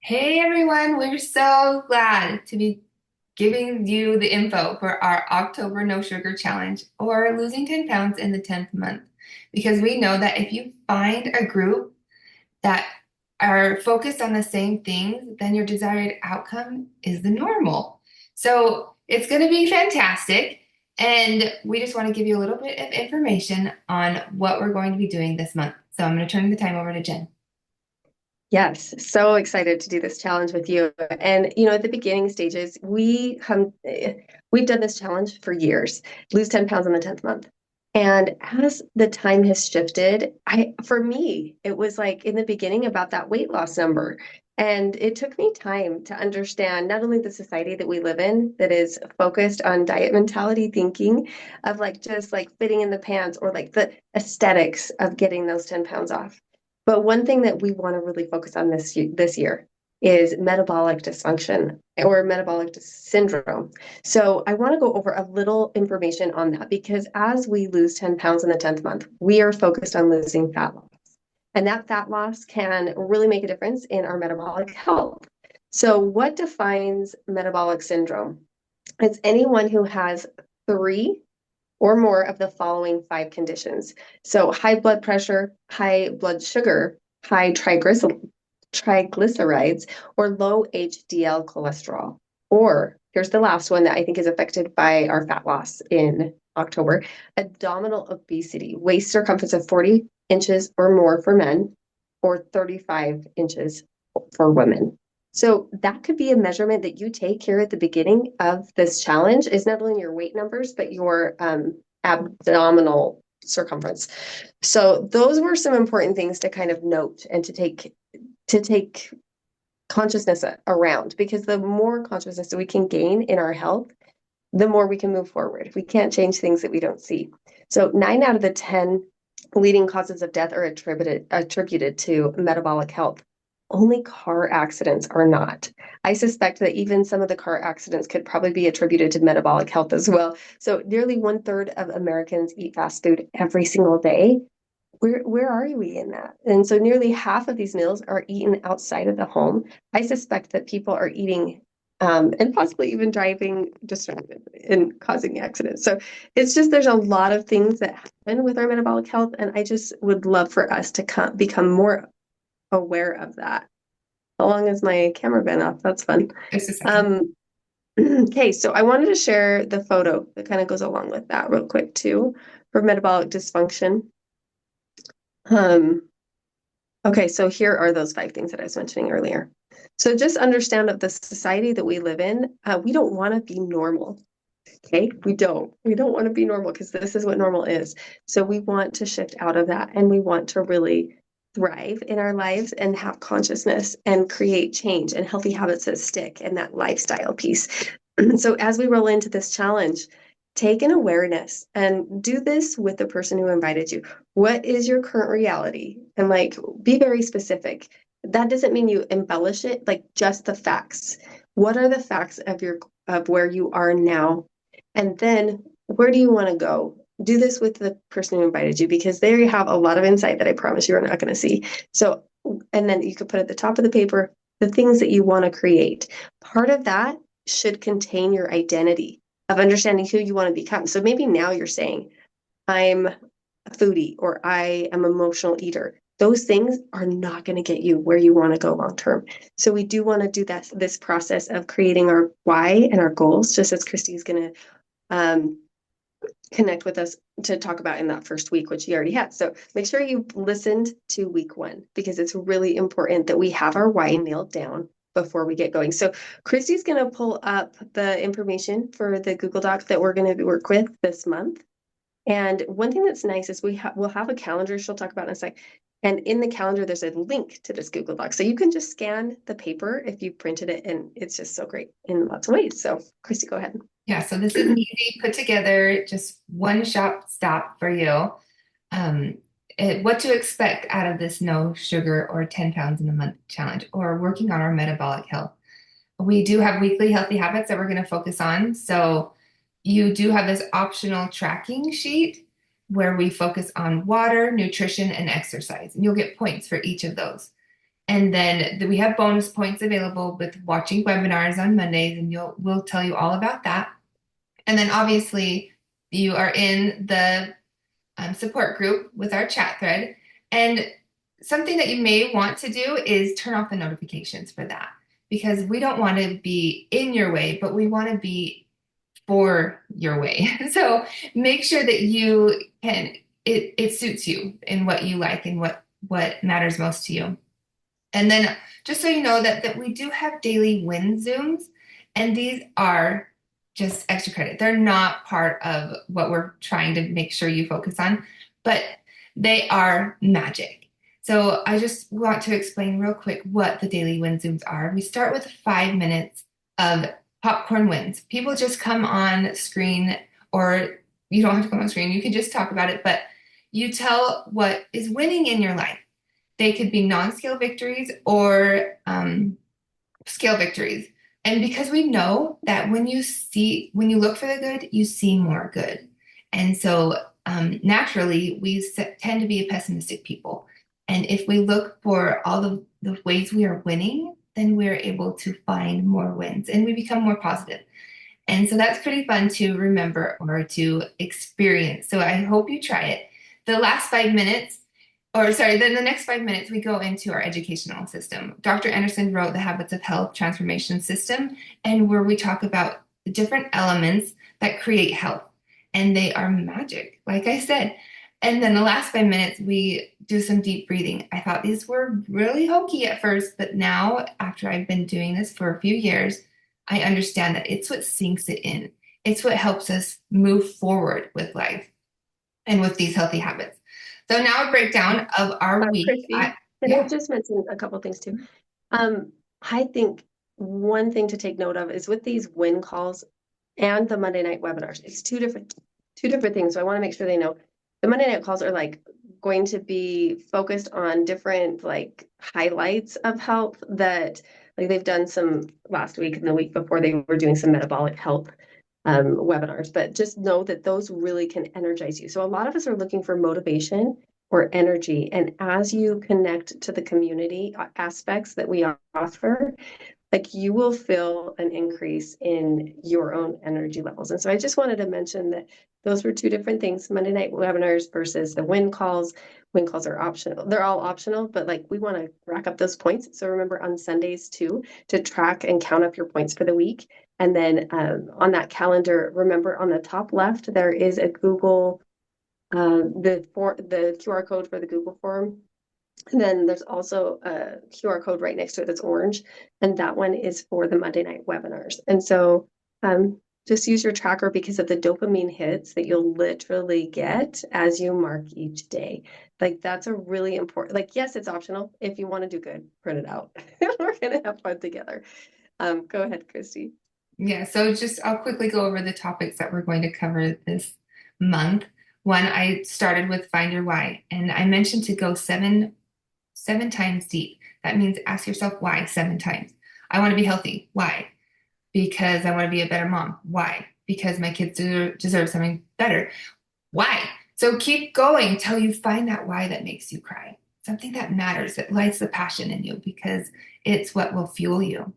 Hey everyone, we're so glad to be giving you the info for our October No Sugar Challenge or losing 10 pounds in the 10th month. Because we know that if you find a group that are focused on the same things, then your desired outcome is the normal. So it's going to be fantastic. And we just want to give you a little bit of information on what we're going to be doing this month. So I'm going to turn the time over to Jen. Yes, so excited to do this challenge with you. And at the beginning stages, we've done this challenge for years. Lose 10 pounds in the 10th month. And as the time has shifted, for me, it was like in the beginning about that weight loss number. And it took me time to understand not only the society that we live in that is focused on diet mentality thinking of like just like fitting in the pants or like the aesthetics of getting those 10 pounds off. But one thing that we want to really focus on this year is metabolic dysfunction or metabolic syndrome. So I want to go over a little information on that because as we lose 10 pounds in the 10th month, we are focused on losing fat loss. And that fat loss can really make a difference in our metabolic health. So what defines metabolic syndrome? It's anyone who has three or more of the following five conditions. So high blood pressure, high blood sugar, high triglycerides, or low HDL cholesterol. Or here's the last one that I think is affected by our fat loss in October, abdominal obesity, waist circumference of 40 inches or more for men, or 35 inches for women. So that could be a measurement that you take here at the beginning of this challenge is not only your weight numbers, but your abdominal circumference. So those were some important things to kind of note and to take consciousness around because the more consciousness that we can gain in our health, the more we can move forward. We can't change things that we don't see. So 9 out of the 10 leading causes of death are attributed to metabolic health. Only car accidents are not. I suspect that even some of the car accidents could probably be attributed to metabolic health as well. So nearly 1/3 of Americans eat fast food every single day. Where are we in that? And so nearly half of these meals are eaten outside of the home. I suspect that people are eating and possibly even driving distracted and causing accidents. So it's just there's a lot of things that happen with our metabolic health, and I just would love for us to become more aware of that. How long has my camera been off? That's fun. Just a second. Um, okay, so I wanted to share the photo that kind of goes along with that real quick too for metabolic dysfunction. Um, okay, so here are those five things that I was mentioning earlier. So just understand that the society that we live in, we don't want to be normal. Okay, we don't. We don't want to be normal because this is what normal is. So we want to shift out of that and we want to really thrive in our lives and have consciousness and create change and healthy habits that stick and that lifestyle piece. So as we roll into this challenge, take an awareness and do this with the person who invited you. What is your current reality? And like be very specific. That doesn't mean you embellish it, like just the facts. What are the facts of where you are now? And then where do you want to go? Do this with the person who invited you because they have a lot of insight that I promise you are not going to see. So, and then you could put at the top of the paper the things that you want to create. Part of that should contain your identity of understanding who you want to become. So maybe now you're saying, I'm a foodie or I am an emotional eater. Those things are not going to get you where you want to go long term. So we do want to do this process of creating our why and our goals, just as Christy's going to um, connect with us to talk about in that first week, which you already had. So make sure you listened to week one because it's really important that we have our why nailed down before we get going. So Christy's going to pull up the information for the Google Doc that we're going to work with this month. And one thing that's nice is we'll have a calendar she'll talk about in a sec. And in the calendar, there's a link to this Google Doc. So you can just scan the paper if you printed it, and it's just so great in lots of ways. So Christy, go ahead. Yeah, so this is easy, put together, just one shop stop for you. Um, what to expect out of this no sugar or 10 pounds in a month challenge or working on our metabolic health. We do have weekly healthy habits that we're going to focus on. So you do have this optional tracking sheet where we focus on water, nutrition, and exercise. And you'll get points for each of those. And then we have bonus points available with watching webinars on Mondays, and we'll tell you all about that. And then obviously you are in the support group with our chat thread. And something that you may want to do is turn off the notifications for that because we don't want to be in your way, but we want to be for your way. So make sure that you can, it suits you in what you like and what matters most to you. And then just so you know that we do have daily win Zooms, and these are just extra credit. They're not part of what we're trying to make sure you focus on, but they are magic. So I just want to explain real quick what the daily win Zooms are. We start with 5 minutes of popcorn wins. People just come on screen, or you don't have to come on screen. You can just talk about it, but you tell what is winning in your life. They could be non-scale victories or scale victories. And because we know that when you look for the good, you see more good. And so naturally, we tend to be a pessimistic people. And if we look for all the ways we are winning, then we're able to find more wins and we become more positive. And so that's pretty fun to remember or to experience. So I hope you try it. The last 5 minutes, or sorry, then the next 5 minutes, we go into our educational system. Dr. Anderson wrote the Habits of Health Transformation System, and where we talk about the different elements that create health. And they are magic, like I said. And then the last 5 minutes, we do some deep breathing. I thought these were really hokey at first, but now, after I've been doing this for a few years, I understand that it's what sinks it in. It's what helps us move forward with life and with these healthy habits. So now a breakdown of our week. Christy, can I just mention a couple things too? I think one thing to take note of is with these win calls and the Monday night webinars, it's two different things. So I want to make sure they know the Monday night calls are like going to be focused on different like highlights of health that like they've done some last week and the week before they were doing some metabolic health webinars, but just know that those really can energize you. So a lot of us are looking for motivation or energy. And as you connect to the community aspects that we offer, like you will feel an increase in your own energy levels. And so I just wanted to mention that those were two different things, Monday night webinars versus the win calls. Win calls are optional. They're all optional, but like we want to rack up those points. So remember on Sundays too, to track and count up your points for the week. And then on that calendar, remember on the top left, there is a Google, the QR code for the Google form. And then there's also a QR code right next to it that's orange, and that one is for the Monday night webinars. And so just use your tracker because of the dopamine hits that you'll literally get as you mark each day. Like that's a really important, like, yes, it's optional. If you want to do good, print it out. We're going to have fun together. Go ahead, Christy. Yeah, so I'll quickly go over the topics that we're going to cover this month. One, I started with Find Your Why, and I mentioned to go seven times deep. That means ask yourself why 7 times. I want to be healthy. Why? Because I want to be a better mom. Why? Because my kids deserve something better. Why? So keep going till you find that why that makes you cry. Something that matters, that lights the passion in you because it's what will fuel you.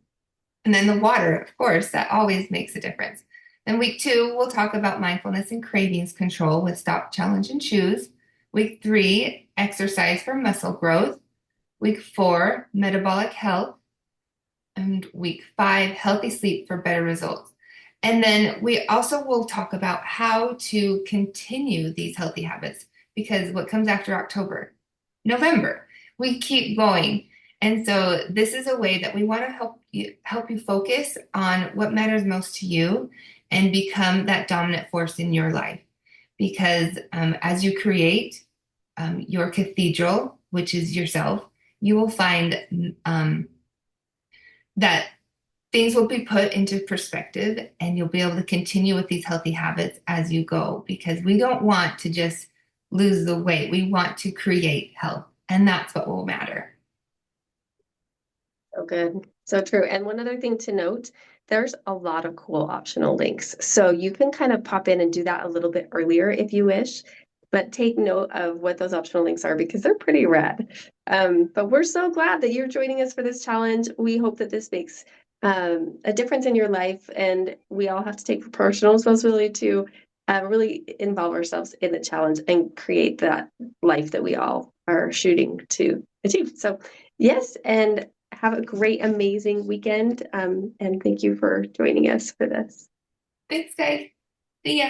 And then the water, of course, that always makes a difference. Then week 2, we'll talk about mindfulness and cravings control with Stop, Challenge, and Choose. Week 3, exercise for muscle growth. Week 4, metabolic health. And week 5, healthy sleep for better results. And then we also will talk about how to continue these healthy habits because what comes after October? November. We keep going. And so this is a way that we want to help you focus on what matters most to you and become that dominant force in your life. Because as you create your cathedral, which is yourself, you will find that things will be put into perspective and you'll be able to continue with these healthy habits as you go because we don't want to just lose the weight. We want to create health, and that's what will matter. So good. So true. And one other thing to note, there's a lot of cool optional links. So you can kind of pop in and do that a little bit earlier if you wish. but take note of what those optional links are because they're pretty rad. But we're so glad that you're joining us for this challenge. We hope that this makes a difference in your life, and we all have to take proportional responsibility to really involve ourselves in the challenge and create that life that we all are shooting to achieve. So yes, and have a great, amazing weekend. And thank you for joining us for this. Thanks, guys. See ya.